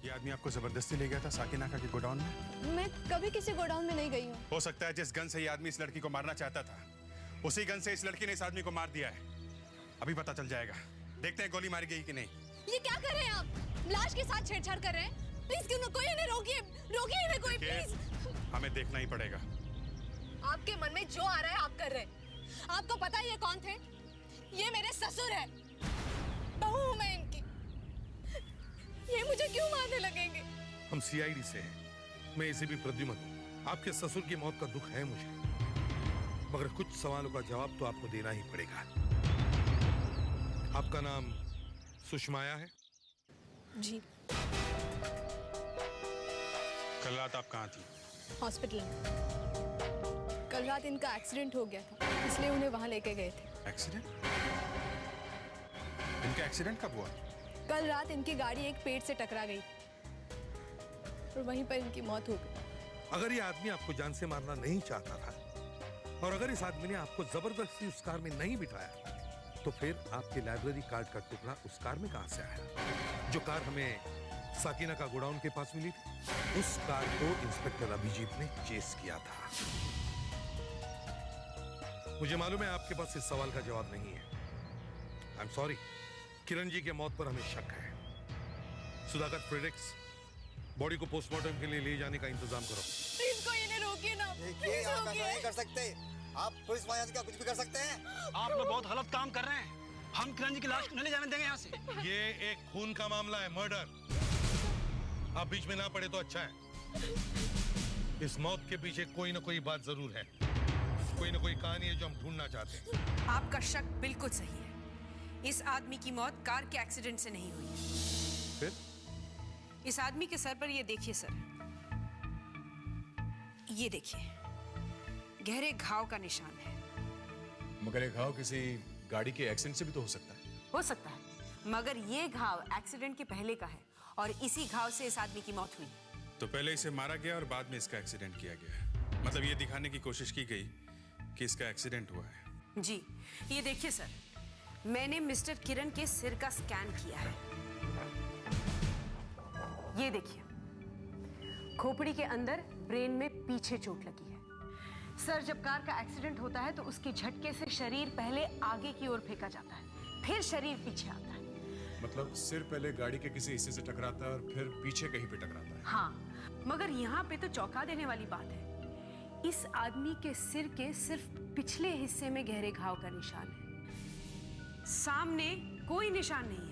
ये आदमी आपको जबरदस्ती ले गया था साकिनाका के गोडाउन में? मैं कभी किसी गोडाउन में नहीं गई हूँ। हो सकता है जिस गन से ये आदमी इस लड़की को मारना चाहता था, उसी गन से इस लड़की ने इस आदमी को मार दिया है। अभी पता चल जाएगा। देखते हैं गोली मारी गई कि नहीं। ये क्या कर रहे हैं आप? लाश के साथ छेड़छाड़ कर रहे हैं। प्लीज क्यों ना कोई इन्हें रोकिए, रोकिए इन्हें कोई प्लीज। हमें देखना ही पड़ेगा। आपके मन में जो आ रहा है आप कर रहे हैं। आपको पता है ये कौन थे? ये मेरे ससुर है, बहू हूं मैं इनकी। ये मुझे क्यों मारने लगेंगे? हम सीआईडी से हैं। मैं इसे भी प्रद्युम्न हूं। आपके ससुर की मौत का दुख है मुझे, मगर कुछ सवालों का जवाब तो आपको देना ही पड़ेगा। आपका नाम सुषमाया है? जी। कल रात आप कहाँ थी? हॉस्पिटल में। कल रात इनका एक्सीडेंट हो गया था, इसलिए उन्हें वहां लेके गए थे। एक्सीडेंट? इनका एक्सीडेंट कब हुआ? कल रात इनकी गाड़ी एक पेड़ से टकरा गई और वहीं पर इनकी मौत हो गई। अगर ये आदमी आपको जान से मारना नहीं चाहता था और अगर इस आदमी ने आपको जबरदस्ती उस कार में नहीं बिठाया, तो फिर आपके लाइब्रेरी कार्ड का टुकड़ा उस कार में कहां से आया? जो कार हमें साकिनाका गोडाउन के पास मिली थी, उस कार को इंस्पेक्टर अभिजीत ने चेस किया था। मुझे मालूम है आपके पास इस सवाल का जवाब नहीं है। I am sorry. Kiran ji के मौत पर हमें शक है। सुधाकर फ्रेडरिक्स, बॉडी को पोस्टमार्टम के लिए ले जाने का इंतजाम करो। प्लीज कोई इन्हें रोकिए ना। देखिए, आप ऐसा नहीं कर सकते। आप पुलिस महाराज का कुछ भी कर सकते हैं। आप लोग बहुत गलत काम कर रहे हैं। हम किरण जी की लाश नहीं ले जाने देंगे यहाँ से। ये एक खून का मामला है, मर्डर। आप बीच में ना पड़े तो अच्छा है। इस मौत के पीछे कोई ना कोई बात जरूर है, कोई ना कोई कहानी है जो हम ढूंढना चाहते हैं। आपका शक बिल्कुल सही है। इस आदमी की मौत कार के एक्सीडेंट से नहीं हुई है। फिर? इस आदमी के सर पर ये देखिए सर, ये देखिए गहरे घाव का निशान है। मगर ये घाव किसी गाड़ी के एक्सीडेंट से भी तो हो सकता है। हो सकता है, मगर ये घाव एक्सीडेंट के पहले का है और इसी घाव से इस आदमी की मौत हुई। तो पहले इसे मारा गया और बाद में इसका एक्सीडेंट किया गया। मतलब ये दिखाने की कोशिश की गई कि इसका एक्सीडेंट हुआ है। जी, ये देखिए सर, मैंने मिस्टर किरण के सिर का स्कैन किया है। ये देखिए, खोपड़ी के अंदर ब्रेन में पीछे चोट लगी है। सर, जब कार का एक्सीडेंट होता है तो उसके झटके से शरीर पहले आगे की ओर फेंका जाता है, फिर शरीर पीछे आता है। मतलब सिर पहले गाड़ी के किसी हिस्से से टकराता है और फिर पीछे कहीं पे टकराता है। हाँ, मगर यहाँ पे तो चौंका देने वाली बात है। इस आदमी के सिर के सिर्फ पिछले हिस्से में गहरे घाव का निशान है, सामने कोई निशान नहीं है।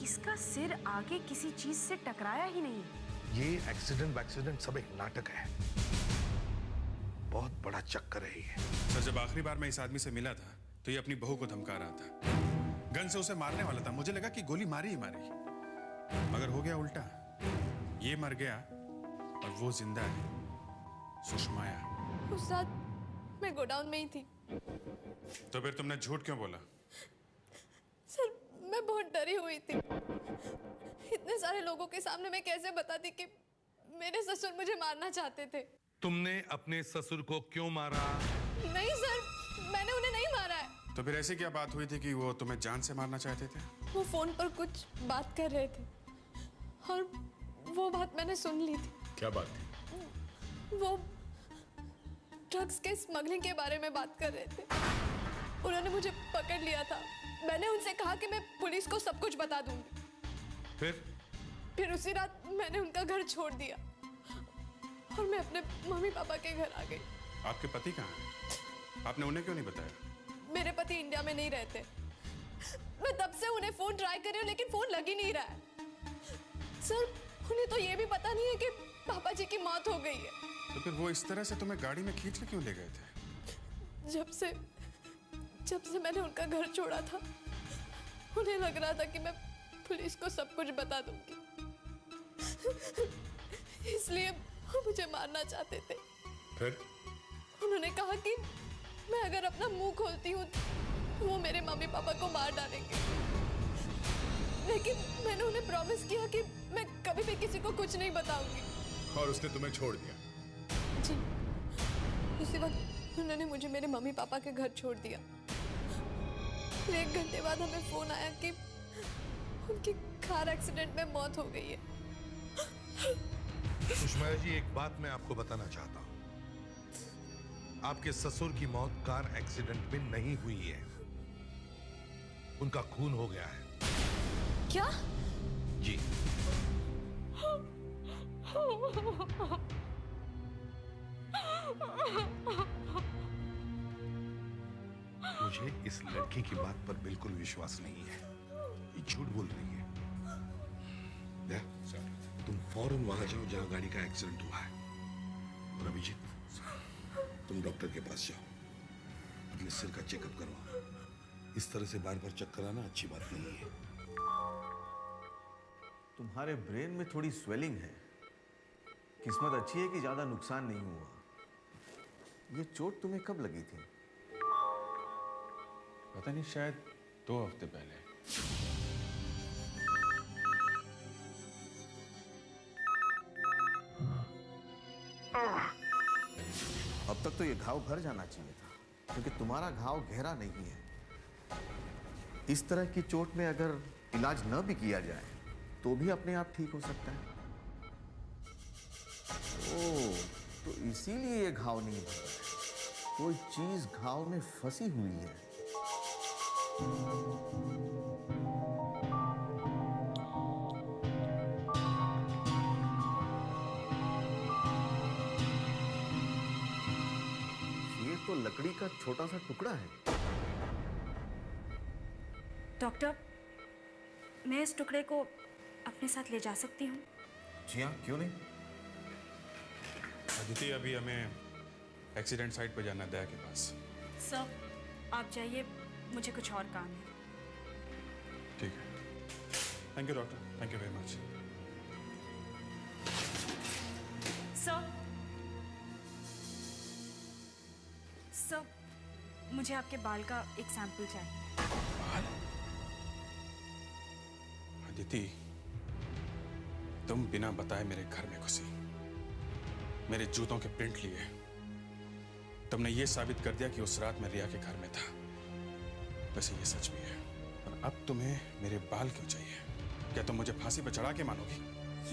इसका सिर आगे किसी चीज से टकराया ही नहीं है। ये एक्सीडेंट सब एक नाटक है, बहुत बड़ा चक्कर है ये। सर, जब आखिरी बार मैं इस आदमी से मिला था तो ये अपनी बहू को धमका रहा था, गन से उसे मारने वाला था। मुझे लगा कि गोली मारी ही मारी, मगर हो गया उल्टा। ये मर गया और वो जिंदा है, सुषमाया। उस रात मैं गोडाउन में ही थी। तो फिर तुमने झूठ क्यों बोला? सर, मैं बहुत डरी हुई थी। इतने सारे लोगों के सामने मैं कैसे बताती कि मेरे ससुर मुझे मारना चाहते थे। तुमने अपने ससुर को क्यों मारा? नहीं सर, मैंने उन्हें नहीं मारा है। तो फिर ऐसी क्या बात हुई थी कि वो तुम्हें जान से मारना चाहते थे? वो फोन पर कुछ बात कर रहे थे और वो बात मैंने सुन ली थी। क्या बात थी? वो ड्रग्स के स्मगलिंग के बारे में बात कर रहे थे। उन्होंने मुझे पकड़ लिया था। मैंने उनसे कहा कि मैं पुलिस को सब कुछ बता दूंगी। फिर उसी रात मैंने उनका घर छोड़ दिया और मैं अपने मम्मी पापा के घर आ गई। आपके पति कहाँ हैं? आपने उन्हें क्यों नहीं बताया? मेरे पति इंडिया में नहीं रहते। मैं तब से उन्हें फोन ट्राई कर रही हूँ, लेकिन फोन लग ही नहीं रहा है। सर, उन्हें तो ये भी पता नहीं है कि पापा जी की मौत हो गई है। तो फिर वो इस तरह से तुम्हें गाड़ी में खींच के क्यों ले गए थे? जब से मैंने उनका घर छोड़ा था, उन्हें लग रहा था कि मैं पुलिस को सब कुछ बता दूंगी, इसलिए वो मुझे मारना चाहते थे। फिर? उन्होंने कहा कि मैं अगर अपना मुंह खोलती हूँ तो वो मेरे मम्मी पापा को मार डालेंगे। लेकिन मैंने उन्हें प्रॉमिस किया कि मैं कभी भी किसी को कुछ नहीं बताऊंगी। और उसने तुम्हें छोड़ दिया? जी, उसी वक्त उन्होंने मुझे मेरे मम्मी पापा के घर छोड़ दिया। फिर 1 घंटे बाद हमें फोन आया कि कि कार एक्सीडेंट में मौत हो गई है। सुषमा जी, एक बात मैं आपको बताना चाहता हूं। आपके ससुर की मौत कार एक्सीडेंट में नहीं हुई है, उनका खून हो गया है। क्या? जी। मुझे इस लड़की की बात पर बिल्कुल विश्वास नहीं है, ये झूठ बोल रही है। सर, तुम फौरन वहां जाओ जहां गाड़ी का एक्सीडेंट हुआ है। और अभिजीत, तुम डॉक्टर के पास जाओ, अपने सिर का चेकअप करवाओ। इस तरह से बार बार चक्कर आना अच्छी बात नहीं है। तुम्हारे ब्रेन में थोड़ी स्वेलिंग है। किस्मत अच्छी है कि ज्यादा नुकसान नहीं हुआ। ये चोट तुम्हें कब लगी थी? पता नहीं, शायद 2 हफ्ते पहले। अब तक तो ये घाव भर जाना चाहिए था, क्योंकि तुम्हारा घाव गहरा नहीं है। इस तरह की चोट में अगर इलाज न भी किया जाए तो भी अपने आप ठीक हो सकता है। ओह, तो इसीलिए ये घाव नहीं भर रहा है। कोई चीज घाव में फंसी हुई है। ये तो लकड़ी का छोटा सा टुकड़ा है। डॉक्टर, मैं इस टुकड़े को अपने साथ ले जा सकती हूँ? जी हाँ, क्यों नहीं। अदिति, अभी हमें एक्सीडेंट साइट पर जाना है, दया के पास। सर, आप जाइए, मुझे कुछ और काम है। ठीक है। Thank you doctor, thank you very much. Sir, मुझे आपके बाल का एक सैंपल चाहिए। बाल? अदिति, तुम बिना बताए मेरे घर में घुसी, मेरे जूतों के प्रिंट लिए। तुमने ये साबित कर दिया कि उस रात मैं रिया के घर में था। वैसे ये सच भी है। और अब तुम्हें मेरे बाल क्यों चाहिए? क्या तुम मुझे फांसी पर चढ़ा के मानोगी?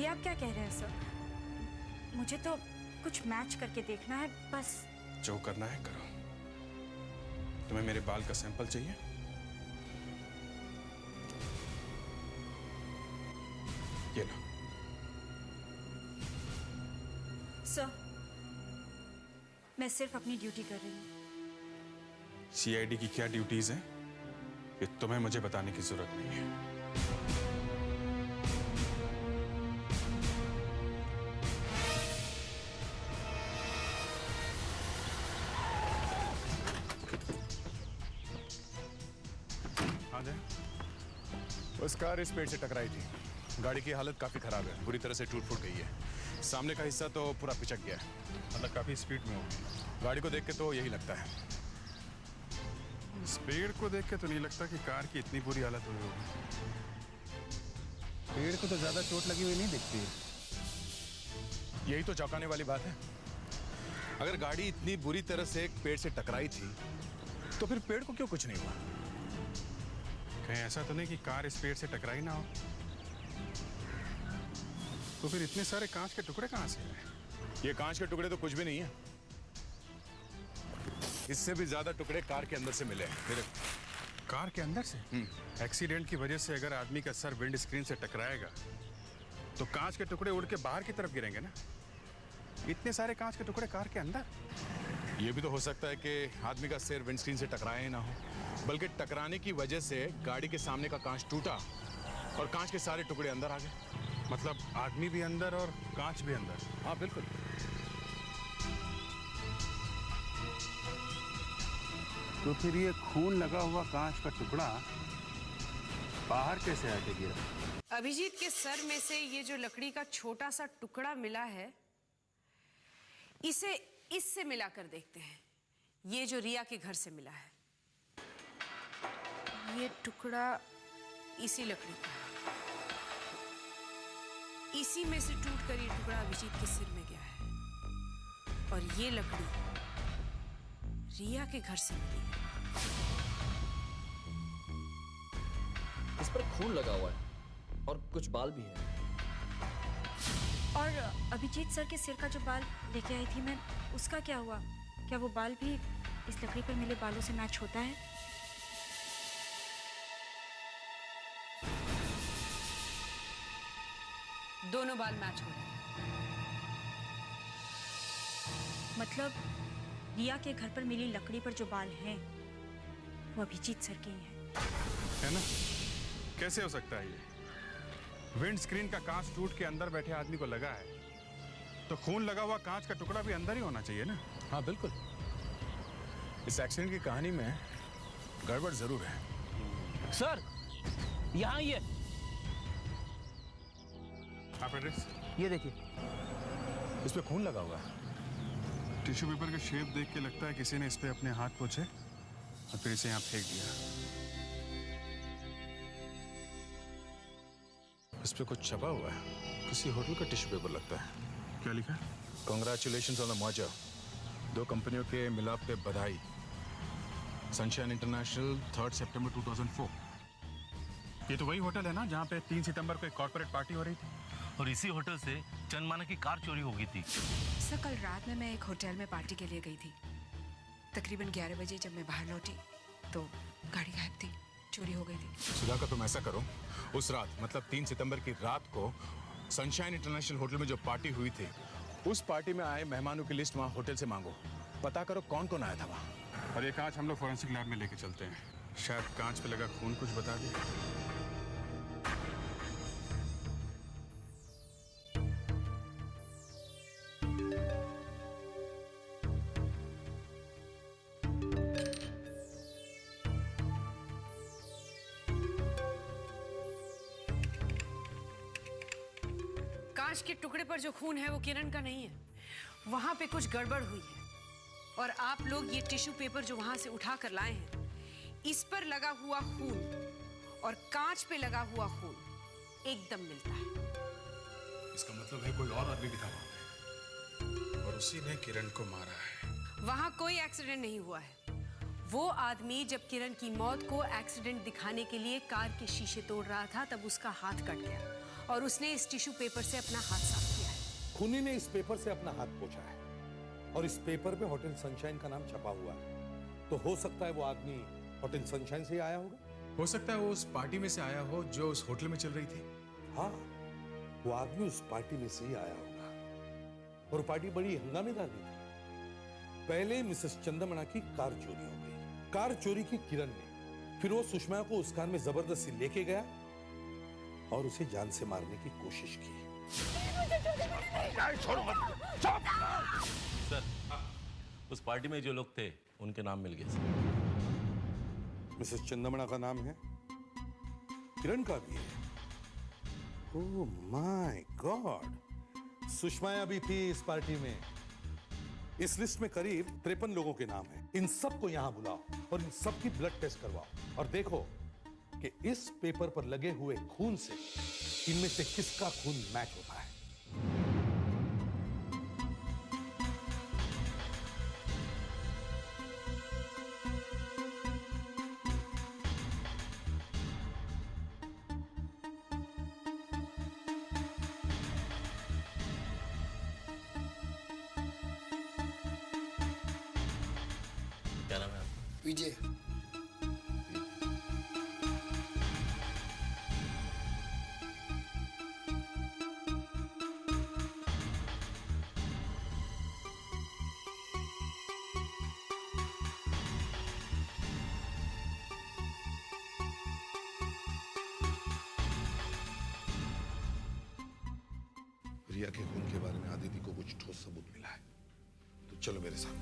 ये आप क्या कह रहे हैं सर? मुझे तो कुछ मैच करके देखना है, बस। जो करना है करो। तुम्हें मेरे बाल का सैंपल चाहिए? ये लो। सर, मैं सिर्फ अपनी ड्यूटी कर रही हूँ। सीआईडी की क्या ड्यूटीज हैं कि तुम्हें मुझे बताने की जरूरत नहीं है। हाँ जी। बस कार इस पेड़ से टकराई थी। गाड़ी की हालत काफी खराब है, बुरी तरह से टूट फूट गई है। सामने का हिस्सा तो पूरा पिचक गया है। मतलब काफी स्पीड में होगी। गाड़ी को देख के तो यही लगता है। स्पीड को देख के तो नहीं लगता कि कार की इतनी बुरी हालत हुई होगी। पेड़ को तो ज्यादा चोट लगी हुई नहीं दिखती है। यही तो चौंकाने वाली बात है। अगर गाड़ी इतनी बुरी तरह से एक पेड़ से टकराई थी तो फिर पेड़ को क्यों कुछ नहीं हुआ? कहीं ऐसा तो नहीं कि कार इस पेड़ से टकराई ना हो? तो फिर इतने सारे कांच के टुकड़े कहां से आए? ये कांच के टुकड़े तो कुछ भी नहीं है। इससे भी ज्यादा टुकड़े कार के अंदर से मिले हैं। मेरे कार के अंदर से? एक्सीडेंट की वजह से अगर आदमी का सर विंड स्क्रीन से टकराएगा तो कांच के टुकड़े उड़ के बाहर की तरफ गिरेंगे ना। इतने सारे कांच के टुकड़े कार के अंदर? ये भी तो हो सकता है कि आदमी का सिर विंडस्क्रीन से टकराया ही ना हो, बल्कि टकराने की वजह से गाड़ी के सामने का कांच टूटा और कांच के सारे टुकड़े अंदर आ गए। मतलब आदमी भी अंदर और कांच भी अंदर? हाँ बिल्कुल। तो फिर ये खून लगा हुआ कांच का टुकड़ा बाहर कैसे आके गिरा? अभिजीत के सर में से ये जो लकड़ी का छोटा सा टुकड़ा मिला है, इसे इससे मिलाकर देखते हैं। ये जो रिया के घर से मिला है, ये टुकड़ा इसी लकड़ी का है। इसी में से टूटकर ये टुकड़ा अभिजीत के सिर में गया है। और ये लकड़ी रिया के घर से मिली है। इस पर खून लगा हुआ है। और कुछ बाल भी हैं। और अभिजीत सर के सिर का जो बाल लेके आई थी मैं, उसका क्या हुआ? क्या वो बाल भी इस लकड़ी पर मिले बालों से मैच होता है? दोनों बाल मैच हो रहे हैं। मतलब रिया के घर पर मिली लकड़ी पर जो बाल हैं वो अभिजीत सर के ही हैं। है ना? कैसे हो सकता है ये? विंड स्क्रीन का कांच टूट के अंदर बैठे आदमी को लगा है, तो खून लगा हुआ कांच का टुकड़ा भी अंदर ही होना चाहिए ना? हाँ बिल्कुल। इस एक्सीडेंट की कहानी में गड़बड़ जरूर है। सर यहाँ ये आप एड्रेस ये देखिए, इस पे खून लगा हुआ है। टिश्यू पेपर का शेप देख के लगता है किसी ने इस पे अपने हाथ पोंछे और फिर इसे यहाँ फेंक दिया। इस पे कुछ छपा हुआ है, किसी होटल का टिश्यू पेपर लगता है। क्या लिखा? Congratulations on the merger. 2 कंपनियों के मिलाप पे बधाई। सनशाइन इंटरनेशनल 3 सितंबर 2004। ये तो वही होटल है ना जहाँ पे 3 सितंबर को एक कॉर्पोरेट पार्टी हो रही थी? और इसी होटल से चंदमाना की कार चोरी हो गई थी। सर कल रात में मैं एक होटल में पार्टी के लिए गई थी। तकरीबन 11 बजे जब मैं बाहर लौटी तो गाड़ी गायब थी, चोरी हो गई थी। सुधाकर तुम ऐसा करो, उस रात मतलब 3 सितंबर की रात को सनशाइन इंटरनेशनल होटल में जो पार्टी हुई थी, उस पार्टी में आए मेहमानों की लिस्ट वहाँ होटल से मांगो। पता करो कौन कौन आया था वहाँ। और ये कांच हम लोग फॉरेंसिक लैब में लेके चलते हैं, शायद कांच पे लगा खून कुछ बता दे। कांच के टुकड़े पर जो खून है वो किरण का नहीं है, वहां पे कुछ गड़बड़ हुई है। और आप लोग ये टिश्यू पेपर जो वहां से उठा कर लाए हैं, इस पर लगा हुआ खून और कांच पे लगा हुआ खून एकदम मिलता है। इसका मतलब है कोई और आदमी भी था वहां पे और उसी ने किरण को मारा है। वहां कोई एक्सीडेंट नहीं हुआ है। वो आदमी जब किरण की मौत को एक्सीडेंट दिखाने के लिए कार के शीशे तोड़ रहा था, तब उसका हाथ कट गया और उसने इस टिश्यू पेपर से अपना हाथ साफ किया है। खूनी ने इस पेपर से अपना हाथ पोंछा है और इस पेपर पे होटल सनशाइन का नाम छपा हुआ है। तो हो सकता है वो आदमी होटल सनशाइन से ही आया होगा। हो सकता है वो उस पार्टी में से आया हो जो उस होटल में चल रही थी। हाँ, वो आदमी उस पार्टी में से ही आया होगा और पार्टी बड़ी हंगामेदार भी थी। पहले मिसेस चंद्रमणा की कार चोरी हो गई। कार चोरी की किरण ने, फिर वो सुषमा को उस कार में जबरदस्ती लेके गया और उसे जान से मारने की कोशिश की। सर, उस पार्टी में जो लोग थे उनके नाम मिल गए सर। मिसेस चंद्रमणा का नाम है, किरण का भी है। ओह माय गॉड, सुषमा भी थी इस पार्टी में। इस लिस्ट में करीब 53 लोगों के नाम हैं। इन सबको यहां बुलाओ और इन सबकी ब्लड टेस्ट करवाओ और देखो कि इस पेपर पर लगे हुए खून से इनमें से किसका खून मैच होता है। क्या नाम है आपका? विजय। रिया के खून के बारे में आदिति को कुछ ठोस सबूत मिला है, तो चलो मेरे साथ।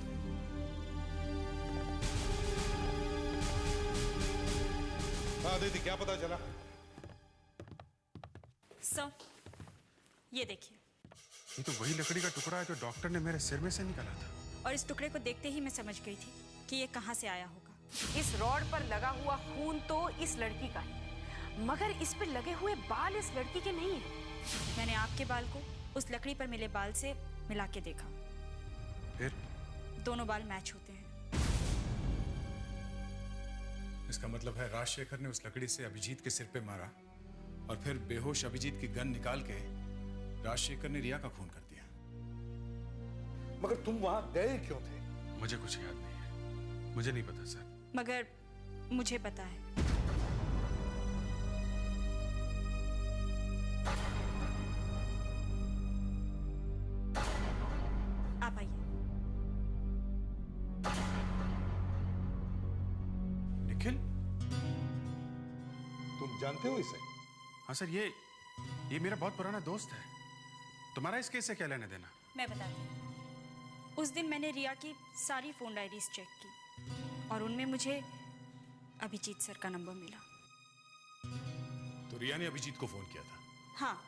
आदिति, क्या पता चला? सर, ये देखिए। ये तो वही लकड़ी का टुकड़ा है जो डॉक्टर ने मेरे सिर में से निकाला था। और इस टुकड़े को देखते ही मैं समझ गई थी कि ये कहां से आया होगा। इस रॉड पर लगा हुआ खून तो इस लड़की का है, मगर इस पर लगे हुए बाल इस लड़की के नहीं है। मैंने आपके बाल को उस लकड़ी पर मिले बाल से मिला के देखा, फिर दोनों बाल मैच होते हैं। इसका मतलब है राजशेखर ने उस लकड़ी से अभिजीत के सिर पे मारा और फिर बेहोश अभिजीत की गन निकाल के राजशेखर ने रिया का खून कर दिया। मगर तुम वहां गए क्यों थे? मुझे कुछ याद नहीं है, मुझे नहीं पता सर। मगर मुझे पता है। आप आइए। निखिल? तुम जानते हो इसे? हाँ सर, ये मेरा बहुत पुराना दोस्त है। तुम्हारा इस केस से क्या लेने देना? मैं बताती हूँ। उस दिन मैंने रिया की सारी फोन डायरीज चेक की और उनमें मुझे अभिजीत सर का नंबर मिला। तो रिया ने अभिजीत को फोन किया था? हाँ,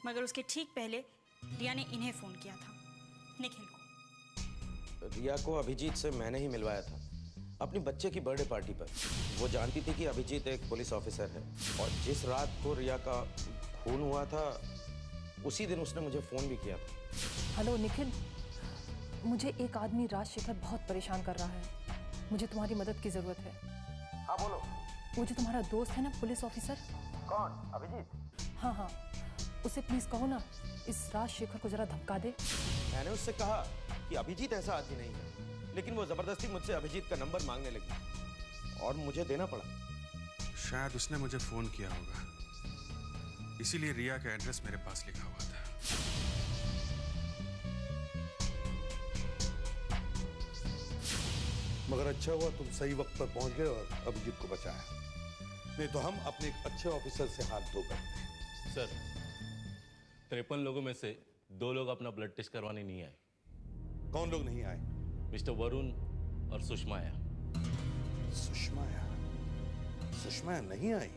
मगर उसके ठीक पहले रिया ने इन्हें फोन किया था, निखिल को। रिया को अभिजीत से मैंने ही मिलवाया था अपनी बच्चे की बर्थडे पार्टी पर। वो जानती थी कि अभिजीत एक पुलिस ऑफिसर है और जिस रात को रिया का खून हुआ था उसी दिन उसने मुझे फोन भी किया था। हेलो निखिल, मुझे एक आदमी राजशेखर बहुत परेशान कर रहा है। मुझे तुम्हारी मदद की जरूरत है। हाँ बोलो। वो जो तुम्हारा दोस्त है ना, पुलिस ऑफिसर। कौन? अभिजीत? हाँ, उसे प्लीज कहो ना इस राजशेखर को जरा धमका दे। मैंने उससे कहा कि अभिजीत ऐसा आदमी नहीं है, लेकिन वो जबरदस्ती मुझसे अभिजीत का नंबर मांगने लगी और मुझे देना पड़ा। शायद उसने मुझे फोन किया होगा, इसीलिए रिया का एड्रेस मेरे पास लिखा हुआ था। मगर अच्छा हुआ तुम सही वक्त पर पहुंच गए और अभिजीत को बचाया, नहीं तो हम अपने एक अच्छे ऑफिसर से हाथ धो बैठते। सर, 53 लोगों में से 2 लोग अपना ब्लड टेस्ट करवाने नहीं आए। कौन लोग नहीं आए? मिस्टर वरुण और सुषमाया। सुषमाया? सुषमाया नहीं आई।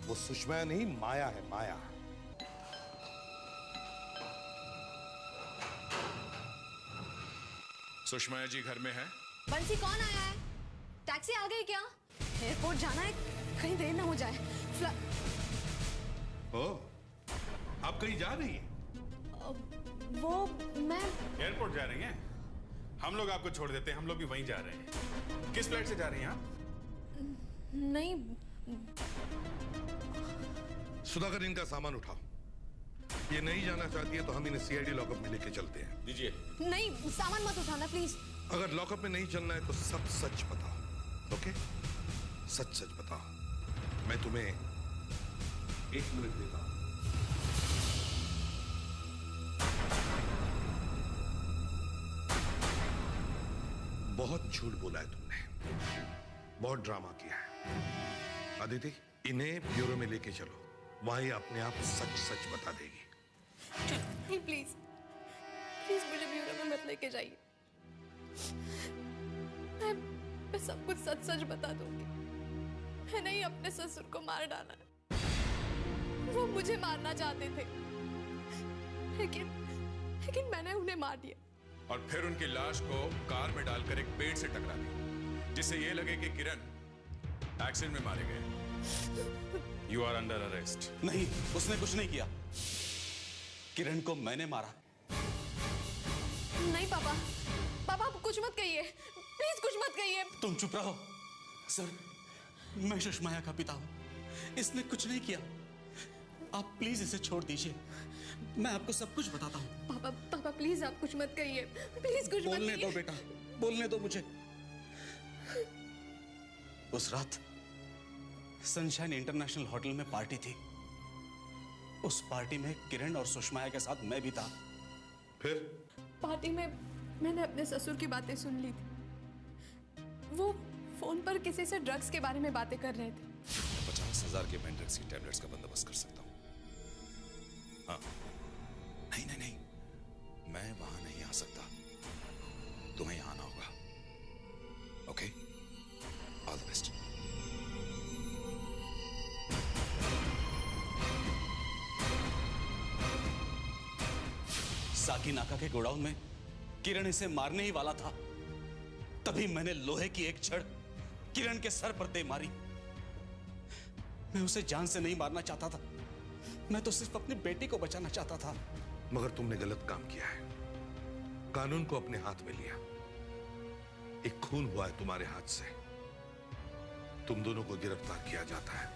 वो सुषमाया नहीं, माया है, माया। सुषमाया जी घर में है? बंसी, कौन आया है? टैक्सी आ गई क्या? एयरपोर्ट जाना है, कहीं देर ना हो जाए। आप कहीं जा रही हैं? वो मैं एयरपोर्ट जा रही हैं? हम लोग आपको छोड़ देते हैं, हम लोग भी वहीं जा रहे हैं। किस फ्लाइट से जा रही हैं आप? नहीं। सुधाकर, इनका सामान उठाओ। ये नहीं जाना चाहती है तो हम इन्हें सीआईडी लॉकअप में लेके चलते हैं। दीजिए। नहीं, सामान मत उठाना प्लीज। अगर लॉकअप में नहीं चलना है तो सब सच बताओ, ओके? सच सच बताओ। मैं तुम्हें 1 मिनट देता हूं। बहुत झूठ बोला है तुमने, बहुत ड्रामा किया है। अदिति, इन्हें ब्यूरो में लेके चलो, वहां ये अपने आप सच सच बता देगी। नहीं, प्लीज मुझे ब्यूरो में मत लेके जाइए। मैं सब कुछ सच सच बता दूंगी। मैंने ही अपने ससुर को मार डाला है। वो मुझे मारना चाहते थे, लेकिन मैंने उन्हें मार दिया। और फिर उनकी लाश को कार में डालकर एक पेड़ से टकरा दी, जिससे ये लगे कि किरण एक्सीडेंट में मारे गए। You are under arrest. नहीं, उसने कुछ नहीं किया। किरण को मैंने मारा। नहीं पापा, आप कुछ मत कहिए, प्लीज कुछ मत कहिए। तुम चुप रहो। सर, मैं सुषमाया का पिता हूं, इसने कुछ नहीं किया। आप प्लीज इसे छोड़ दीजिए, मैं आपको सब कुछ बताता हूं। पापा प्लीज आप कुछ मत कहिए, प्लीज कुछ मत कहिए। बोलने दो बेटा, बोलने दो मुझे। उस रात सनशाइन इंटरनेशनल होटल में पार्टी थी। उस पार्टी में किरण और सुषमाया के साथ मैं भी था। फिर पार्टी में मैंने अपने ससुर की बातें सुन ली थी। वो फोन पर किसी से ड्रग्स के बारे में बातें कर रहे थे। 50,000 के मेंटेक्स की टैबलेट्स का बंदोबस्त कर सकता हूं। हाँ, नहीं, मैं वहां नहीं आ सकता, तुम्हें यहां आना होगा। Okay, all the best. साकी नाका के गोडाउन में किरण इसे मारने ही वाला था, तभी मैंने लोहे की एक छड़ किरण के सर पर दे मारी। मैं उसे जान से नहीं मारना चाहता था, मैं तो सिर्फ अपनी बेटी को बचाना चाहता था। मगर तुमने गलत काम किया है, कानून को अपने हाथ में लिया। एक खून हुआ है तुम्हारे हाथ से, तुम दोनों को गिरफ्तार किया जाता है।